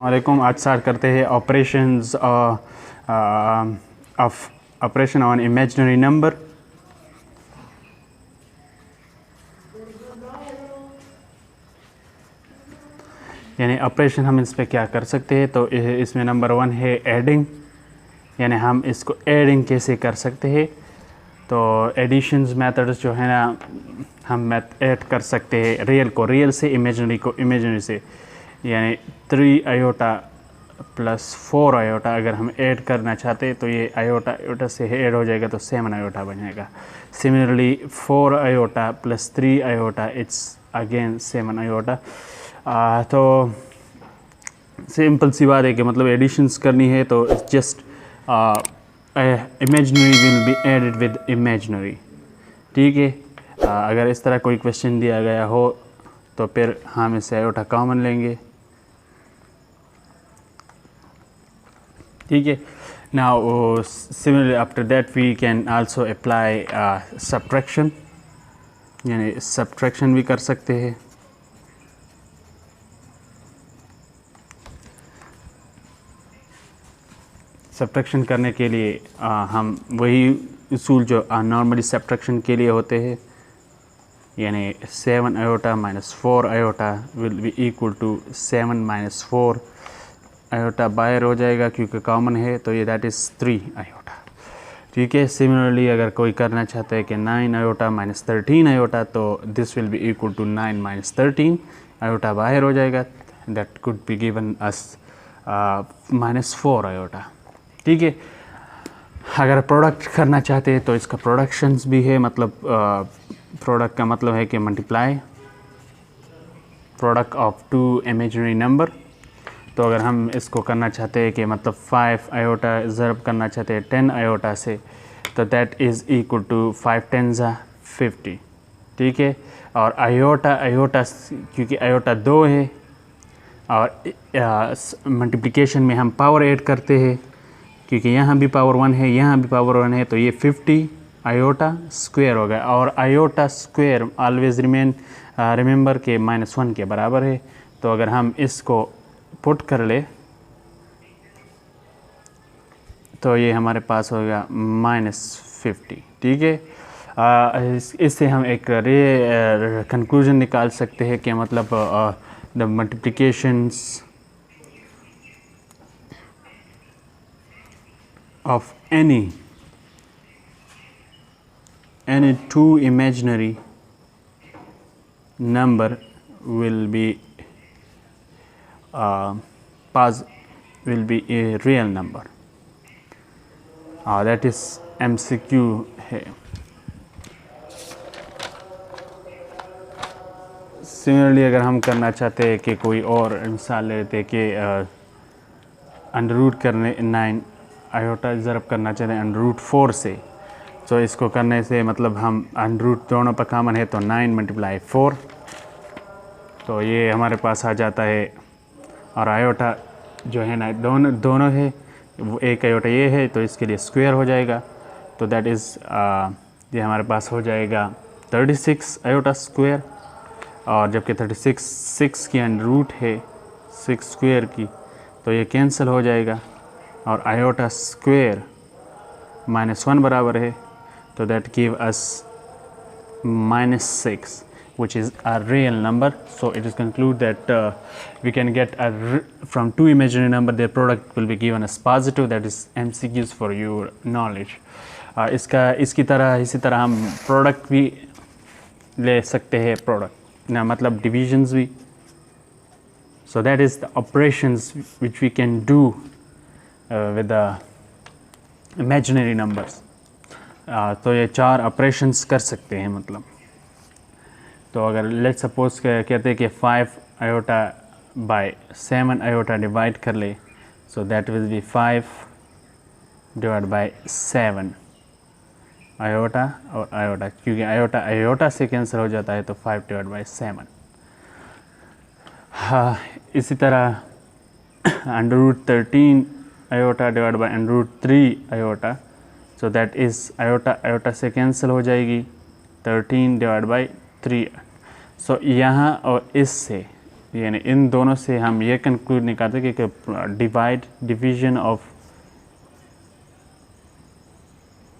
वालेकुम। आज स्टार्ट करते हैं operations of operation on imaginary number. यानी ऑपरेशन हम इस पे क्या कर सकते हैं। तो इसमें नंबर 1 है एडिंग, यानी हम इसको एडिंग कैसे कर सकते हैं। तो एडिशंस मेथड्स जो है ना, हम ऐड कर सकते हैं रियल को रियल से, इमेजिनरी को इमेजिनरी से। यानी 3 आयोटा प्लस 4 आयोटा अगर हम ऐड करना चाहते हैं तो ये आयोटा आयोटा से ऐड हो जाएगा तो 7 आयोटा बनेगा। Similarly 4 iota plus 3 iota it's again 7 iota. तो सिंपल सी बात है कि मतलब एडिशंस करनी है तो it's just imaginary will be added with imaginary. ठीक है। अगर इस तरह कोई क्वेश्चन दिया गया हो तो फिर हम इससे आयोटा कॉमन लेंगे। ठीक है। Now similarly after that we can also apply subtraction, यानी सब्ट्रैक्शन भी कर सकते हैं। सब्ट्रैक्शन करने के लिए हम वही उसूल जो नॉर्मली सब्ट्रैक्शन के लिए होते हैं, यानी 7 iota minus 4 iota will be equal to 7 minus 4 iota बाहर हो जाएगा क्योंकि कॉमन है, तो ये दैट इज़ 3 आयोटा। ठीक है। सिमिलरली अगर कोई करना चाहता है कि 9 आयोटा माइनस 13 आयोटा, तो this will be equal to 9 minus 13 iota बाहर हो जाएगा, that could be given us minus 4 iota. ठीक है। अगर प्रोडक्ट करना चाहते हैं तो इसका प्रोडक्शंस भी है, मतलब प्रोडक्ट का मतलब है कि multiply product of 2 imaginary number. तो अगर हम इसको करना चाहते हैं कि मतलब 5 आयोटा ज़रब करना चाहते हैं 10 आयोटा से, तो दैट इज़ इक्वल टू 5 10 50। ठीक है। और आयोटा आयोटा क्योंकि आयोटा 2 है और मल्टीप्लिकेशन में हम पावर ऐड करते हैं, क्योंकि यहाँ भी पावर 1 है यहाँ भी पावर 1 है, तो ये 50 आयोटा स्क्वायर होगा। और आयोटा स्क्वायर ऑलवेज रिमेंबर के -1 के बराबर है। तो अगर हम इसको पुट कर ले तो ये हमारे पास होगा -50। ठीक है। इससे हम एक कंक्लूजन निकाल सकते हैं कि मतलब the multiplications of any 2 imaginary number will be a real number। that is MCQ है। सिमिलरली अगर हम करना चाहते हैं कि कोई और मिसाल लेते कि अंडर रूट करने 9 आयोटा ज़रब करना चाहते हैं अंडर रूट 4 से, तो इसको करने से मतलब हम अंडर रूट दोनों पर कॉमन है तो 9 मल्टीप्लाई 4, तो ये हमारे पास आ जाता है। और आयोटा जो है ना दोनों है, वो एक आयोटा ये है तो इसके लिए स्क्वायर हो जाएगा, तो दैट इज़ ये हमारे पास हो जाएगा 36 आयोटा स्क्वायर। और जबकि 36 6 की अंडर रूट है 6 स्क्वायर की, तो ये कैंसिल हो जाएगा और आयोटा स्क्वायर -1 बराबर है, तो that give us -6 which is a real number। so it is conclude that we can get from 2 imaginary number their product will be given as positive। that is MCQs for your knowledge। इसी तरह हम product भी ले सकते हैं, product ना मतलब divisions भी। so that is the operations which we can do with the imaginary numbers। तो ये 4 ऑपरेशंस कर सकते हैं मतलब। तो अगर लेट्स सपोज कहते हैं कि 5 आयोटा बाय 7 आयोटा डिवाइड कर ले, सो that will be 5 divide by 7 iota और आयोटा, क्योंकि आयोटा आयोटा से कैंसिल हो जाता है तो 5 डिवाइड बाय 7। हाँ, इसी तरह under root 13 iota divide by under root 3 iota, so that is iota iota से कैंसिल हो जाएगी 13 डिवाइड बाय 3। सो यहाँ और इससे यानी इन दोनों से हम ये कंक्लूड निकालते कि division of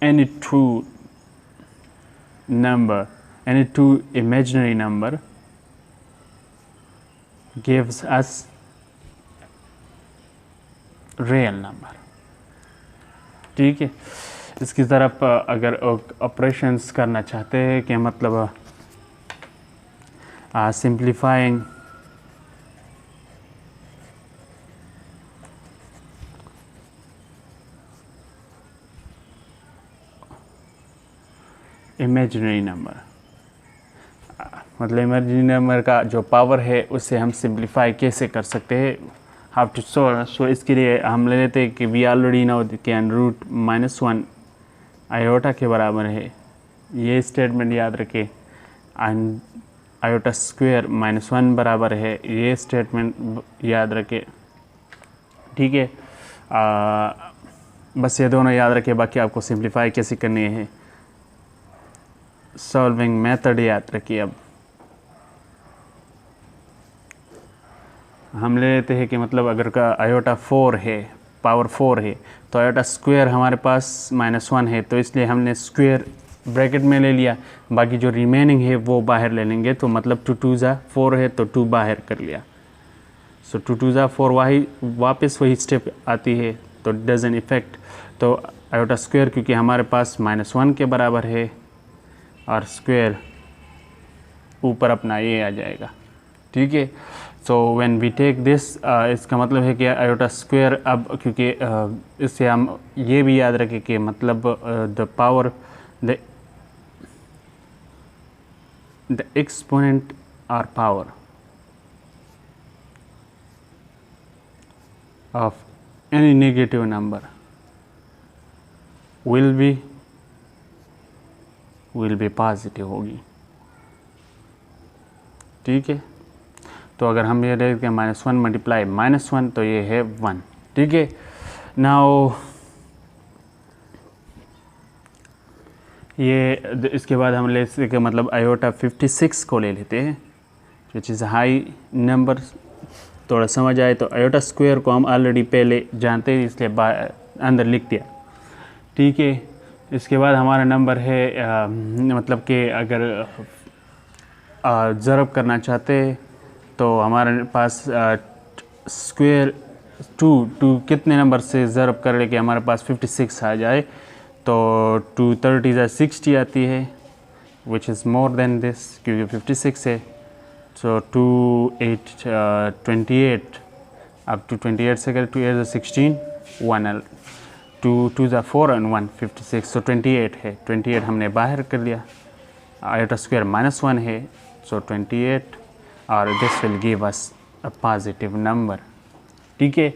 any two imaginary number gives us real number. ठीक है, इसकी तरफ अगर ऑपरेशंस करना चाहते हैं कि मतलब सिंप्लीफाइंग इमेजिनरी नंबर, मतलब इमेजिनरी नंबर का जो पावर है उससे हम सिंप्लीफाई कैसे कर सकते हैं, हाउ टू सॉल्व. सो इसके लिए हम ले लेते हैं कि we already know can root -1 iota के बराबर है. ये स्टेटमेंट याद रखें. एंड आयोटा स्क्वायर -1 बराबर है, ये स्टेटमेंट याद रखें. ठीक है, बस ये दोनों याद रखें, बाकी आपको सिंप्लीफाई कैसे करनी है. सॉल्विंग मेथड याद रखिए. अब हम ले लेते हैं कि मतलब अगर का आयोटा 4 है, पावर 4 है, तो आयोटा स्क्वायर हमारे पास -1 है, तो इसलिए हमने स्क्वायर ब्रैकेट में ले लिया, बाकी जो रिमेनिंग है वो बाहर ले लेंगे. तो मतलब 2 2 ज़ा 4 है तो 2 बाहर कर लिया. सो 2 2 ज़ा 4 वापस वही स्टेप आती है, तो डजन इफेक्ट. तो आयोटा स्क्वायर क्योंकि हमारे पास -1 के बराबर है और स्क्वायर ऊपर अपना ये आ जाएगा. ठीक है, so when we take this, इसका मतलब है कि आयोटा स्क्वायर, अब क्योंकि इससे हम ये भी याद रखें कि मतलब द पावर द एक्सपोनेंट और power of any negative number will be positive होगी. ठीक है, तो अगर हम ये देखते हैं -1 मल्टीप्लाई -1 तो ये है 1. ठीक है, नाउ ये इसके बाद हम ले सकते मतलब आयोटा 56 को ले लेते हैं, विच इज़ हाई नंबर. थोड़ा समझ आए तो आयोटा स्क्वायर को हम ऑलरेडी पहले जानते हैं, इसलिए अंदर लिख दिया. ठीक है, इसके बाद हमारा नंबर है मतलब कि अगर ज़रब करना चाहते हैं तो हमारे पास स्क्वायर 2 कितने नंबर से ज़रब कर ले कि हमारे पास 56 आ जाए, तो 2 30 60 आती है, which is more than this क्योंकि 56 है. सो 2 8 28, अब 28 से करें 2 8 16 1 2 2 4 and 1 56, सो 28 है. 28 हमने बाहर कर लिया. आयोटा स्क्वायर -1 है, सो 28 और this will give us a positive number. ठीक है,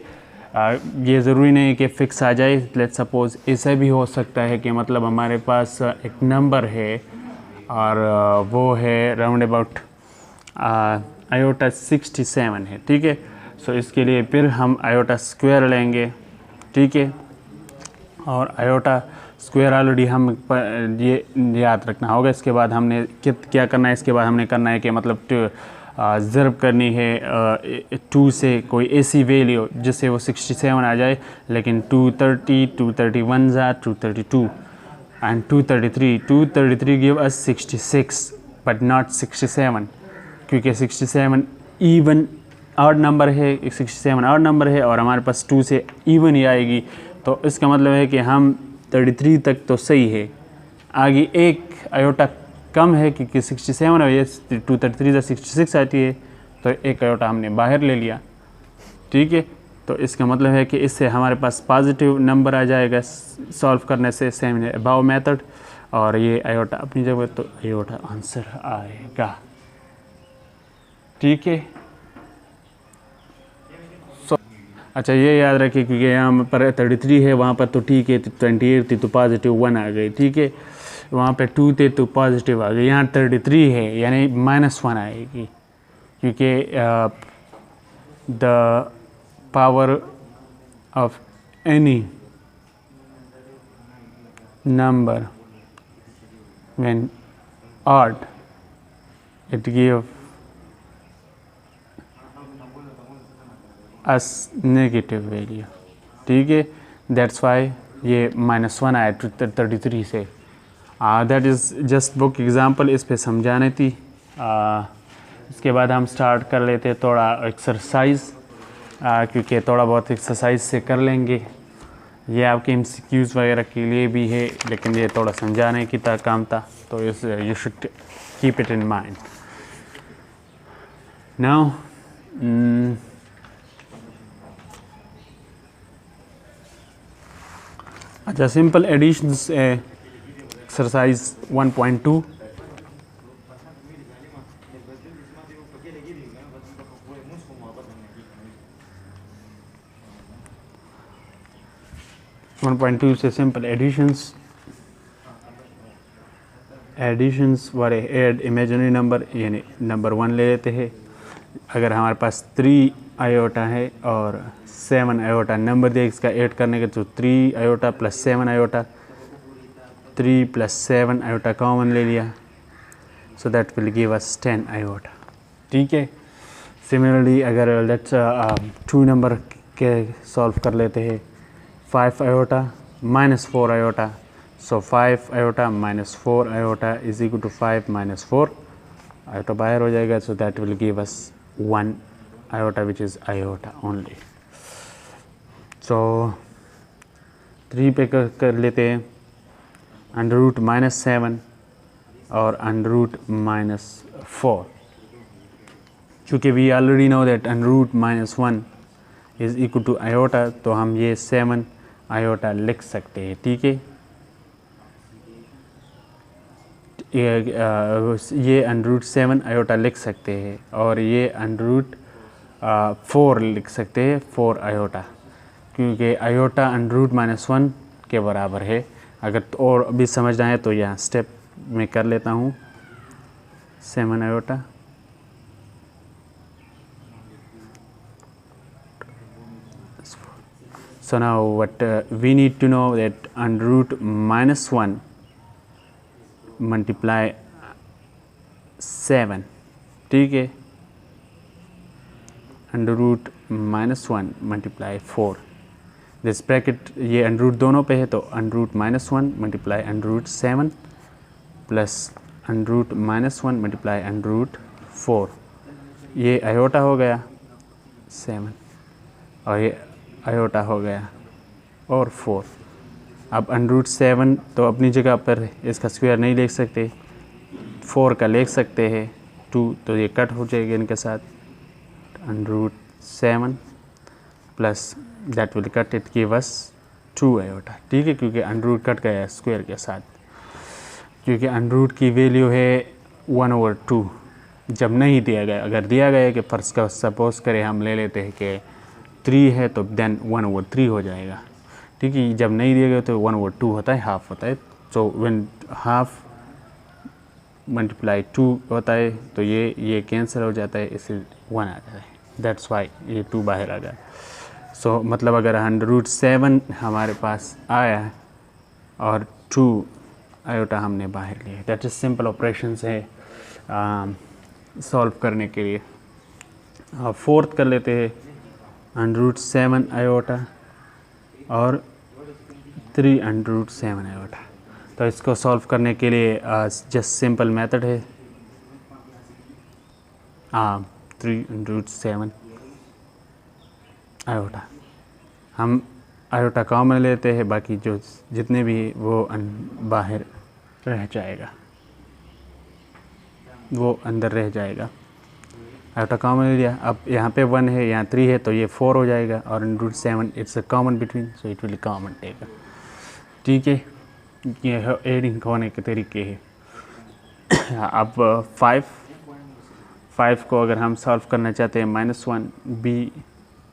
ये ज़रूरी नहीं कि फ़िक्स आ जाए. लेट्स सपोज़ ऐसा भी हो सकता है कि मतलब हमारे पास एक नंबर है और वो है राउंड अबाउट आयोटा 67 है. ठीक है, सो इसके लिए फिर हम आयोटा स्क्वायर लेंगे. ठीक है, और आयोटा स्क्वायर ऑलरेडी हम ये याद रखना होगा. इसके बाद हमने क्या करना है, इसके बाद हमने करना है कि मतलब ज़रब करनी है 2 से कोई ऐसी वैल्यू जिससे वो 67 आ जाए, लेकिन 230 231 ज़ा 232 and 233 give us 66 but not 67, क्योंकि 67 इवन ऑड नंबर है, 67 ऑड नंबर है और हमारे पास 2 से इवन ही आएगी. तो इसका मतलब है कि हम 33 तक तो सही है, आगे एक आयोटा कम है क्योंकि 67 है, ये 233 से 66 आती है, तो एक आयोटा हमने बाहर ले लिया. ठीक है, तो इसका मतलब है कि इससे हमारे पास पॉजिटिव नंबर आ जाएगा सॉल्व करने से, सेम है अबाव मेथड. और ये आयोटा अपनी जगह, तो आयोटा आंसर आएगा. ठीक है, अच्छा ये याद रखिए क्योंकि यहाँ पर 33 है, वहाँ पर तो ठीक है 28 थी तो पॉजिटिव 1 आ गई. ठीक है, वहाँ पे 2 थे तो पॉजिटिव आ गई. यहाँ 33 है यानी -1 आएगी, क्योंकि the power of any number when odd it give us negative value, ठीक है। दैट्स वाई ये -1 आया 33 से। That is just book example, इस पे समझाने थी। इसके बाद हम स्टार्ट कर लेते हैं थोड़ा एक्सरसाइज, क्योंकि थोड़ा बहुत एक्सरसाइज से कर लेंगे। ये आपके MCQs वगैरह के लिए भी है, लेकिन ये थोड़ा समझाने की काम था, तो इस you should keep it in mind. Now अच्छा, सिंपल एडिशंस एक्सरसाइज 1.2। से सिंपल एडिशंस वाले एड इमेजिनरी नंबर, यानी नंबर 1 ले लेते हैं। अगर हमारे पास 3 आयोटा है और 7 आयोटा नंबर दिया, इसका ऐड करने के तो 3 iota plus 7 iota, 3 plus 7 iota common ले लिया, सो that will give us 10 iota, ठीक है। सिमिलरली अगर लेट्स 2 नंबर के सॉल्व कर लेते हैं, 5 iota minus 4 iota, so 5 iota minus 4 iota is equal to 5 minus 4, iota बाहर हो जाएगा, so that will give us 1 iota which is iota only. So 3 पे कर लेते हैं अंडर रूट -7 और अंडर रूट -4, क्योंकि we already know that under root -1 is equal to iota, तो हम ये 7 आयोटा लिख सकते हैं, ठीक है। ये अंडर रूट 7 आयोटा लिख सकते हैं, और ये अंडर रूट 4 लिख सकते हैं, 4 आयोटा, क्योंकि आयोटा अंडर रूट -1 के बराबर है। अगर तो और भी समझना है तो यहाँ स्टेप में कर लेता हूँ, 7 iota So now what we need to know that under root -1 multiply 7, ठीक है, अंडर रूट -1 मल्टीप्लाई 4, दिस ब्रैकेट ये अंडर रूट दोनों पे है, तो under root -1 multiply under root 7 plus under root -1 multiply under root 4, ये आयोटा हो गया 7 और ये आयोटा हो गया और 4। अब अंडर रूट 7 तो अपनी जगह पर इसका स्क्वायर नहीं लिख सकते, 4 का लिख सकते हैं 2, तो ये कट हो जाएगा इनके साथ, under root 7 plus that will cut it give us 2 iota, ठीक है, क्योंकि अंडर रूट कट गया स्क्वायर के साथ, क्योंकि अंडर रूट की वैल्यू है 1/2 जब नहीं दिया गया। अगर दिया गया कि फर्स्ट का सपोज करें हम ले लेते हैं कि 3 है, तो देन 1/3 हो जाएगा, ठीक है। जब नहीं दिया गया तो 1/2 होता है, हाफ होता है, सो व्हेन हाफ मल्टीप्लाई 2 होता है तो ये कैंसिल हो जाता है, इससे 1 आ जाता है, दैट्स वाई ये 2 बाहर आ गया। सो मतलब अगर अंडर रूट 7 हमारे पास आया है और 2 आयोटा हमने बाहर लिए, दैट इज सिंपल ऑपरेशंस है सॉल्व करने के लिए। फोर्थ कर लेते हैं, अंडर रूट 7 आयोटा और 3 अंडर रूट 7 आयोटा। तो इसको सॉल्व करने के लिए जस्ट सिंपल मेथड है, 3 अंडर रूट 7 आयोटा, हम आयोटा कॉमन लेते हैं, बाकी जो जितने भी वो बाहर रह जाएगा, वो अंदर रह जाएगा। आयोटा कॉमन ले लिया, अब यहाँ पे 1 है, यहाँ 3 है, तो ये 4 हो जाएगा, और under root 7 it's a common between, so it will common take, ठीक है। ये एडिंग होने के तरीके हैं। अब 5 को अगर हम सॉल्व करना चाहते हैं, -1 b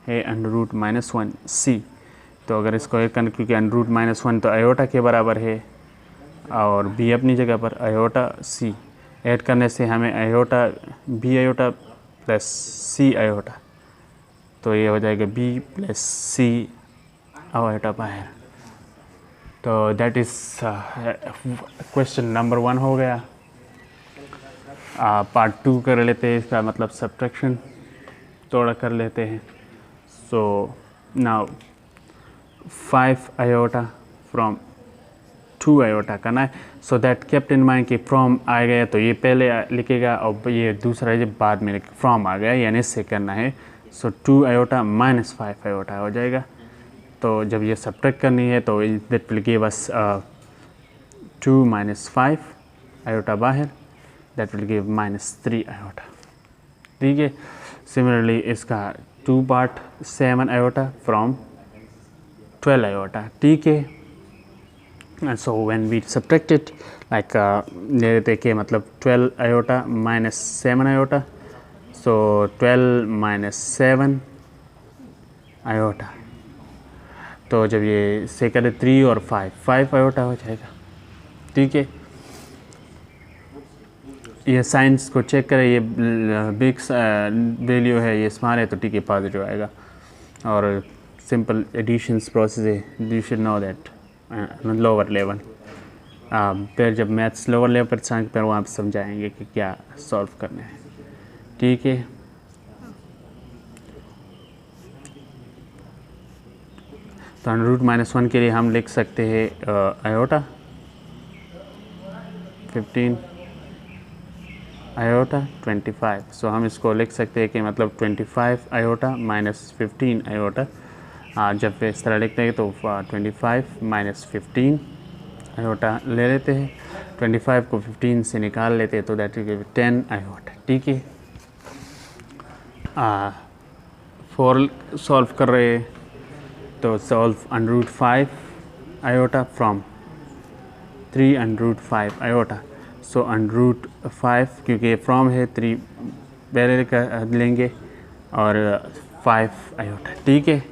है अंडर रूट -1 c, तो अगर इसको एक करना, क्योंकि अंडर रूट -1 तो आयोटा के बराबर है और b अपनी जगह पर, आयोटा c ऐड करने से हमें iota b iota plus c iota, तो ये हो जाएगा b प्लस c आयोटा बाहर। तो दैट इज़ क्वेश्चन नंबर 1 हो गया। पार्ट 2 कर लेते हैं, इसका मतलब सब्ट्रैक्शन थोड़ा कर लेते हैं। So now 5 iota from 2 iota करना है. So that kept in mind कि from आ गया तो ये पहले लिखेगा और ये दूसरा ये बाद में from आ गया यानी इससे करना है. So 2 iota minus 5 iota हो जाएगा. तो जब ये subtract करनी है तो that will give us 2 minus 5 iota बाहर, that will give minus 3 iota. ठीक है. Similarly इसका 2 part 7 iota from 12 iota. ठीक है. And so when we subtract it like ले लेते कि मतलब 12 iota minus 7 iota, so 12 minus 7 iota. तो जब ये से करें 3 और 5 iota हो जाएगा. ठीक है. ये साइंस को चेक करें, ये बिग वैल्यू है, ये स्मॉल है तो ठीक है पॉजिटिव आएगा. और सिंपल एडिशंस प्रोसेस है, you should know that lower level. फिर जब मैथ्स लोअर लेवल पर चाहेंगे फिर वहाँ पर समझाएंगे कि क्या सॉल्व करना है. ठीक है. तो √-1 के लिए हम लिख सकते हैं आयोटा 15 आयोटा 25. सो हम इसको लिख सकते हैं कि मतलब 25 आयोटा माइनस 15 आयोटा. जब इस तरह लिखते हैं तो 25 माइनस 15 आयोटा ले लेते हैं. 25 को 15 से निकाल लेते हैं तो दैट विल 10 आयोटा. ठीक है. 4 सॉल्व कर रहे हैं तो solve √5 iota from 3 √5 iota. So √5 क्योंकि फ्रॉम है 3 पहले लेंगे और 5 आयोटा. ठीक है.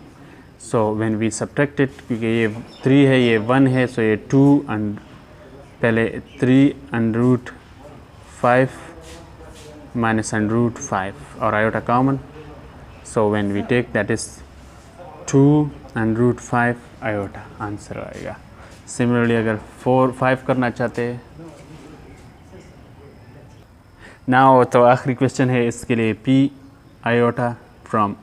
So when we subtract it क्योंकि ये 3 है ये 1 है, सो ये 2 and पहले 3 √5 माइनस √5 और iota common. So when we take that is 2 √5 iota answer आएगा. सिमिलरली अगर 4-5 करना चाहते हैं ना तो आखिरी क्वेश्चन है इसके लिए P iota from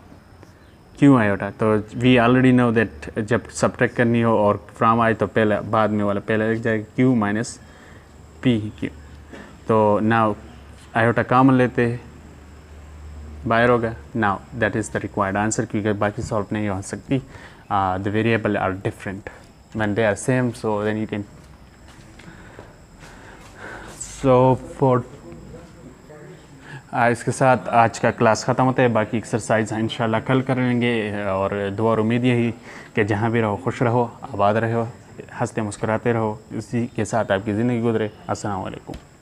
Q iota. तो वी ऑलरेडी नो दैट जब सब्ट्रैक्ट करनी हो और फ्रॉम आए तो पहले बाद में वाला पहले लिख जाएगा Q माइनस P Q. तो नाउ आयोटा कॉमन लेते हैं बाहर होगा. Now that is the required answer क्योंकि बाकी सॉल्व नहीं हो सकती. The variable are different when they are same, so then you can. So for इसके साथ आज का क्लास ख़त्म होता है. बाकी एक्सरसाइज इंशाल्लाह कल कर लेंगे और दुआ और उम्मीद यही कि जहाँ भी रहो खुश रहो, आबाद रहो, हंसते मुस्कुराते रहो. इसी के साथ आपकी ज़िंदगी गुजरे. अस्सलाम वालेकुम.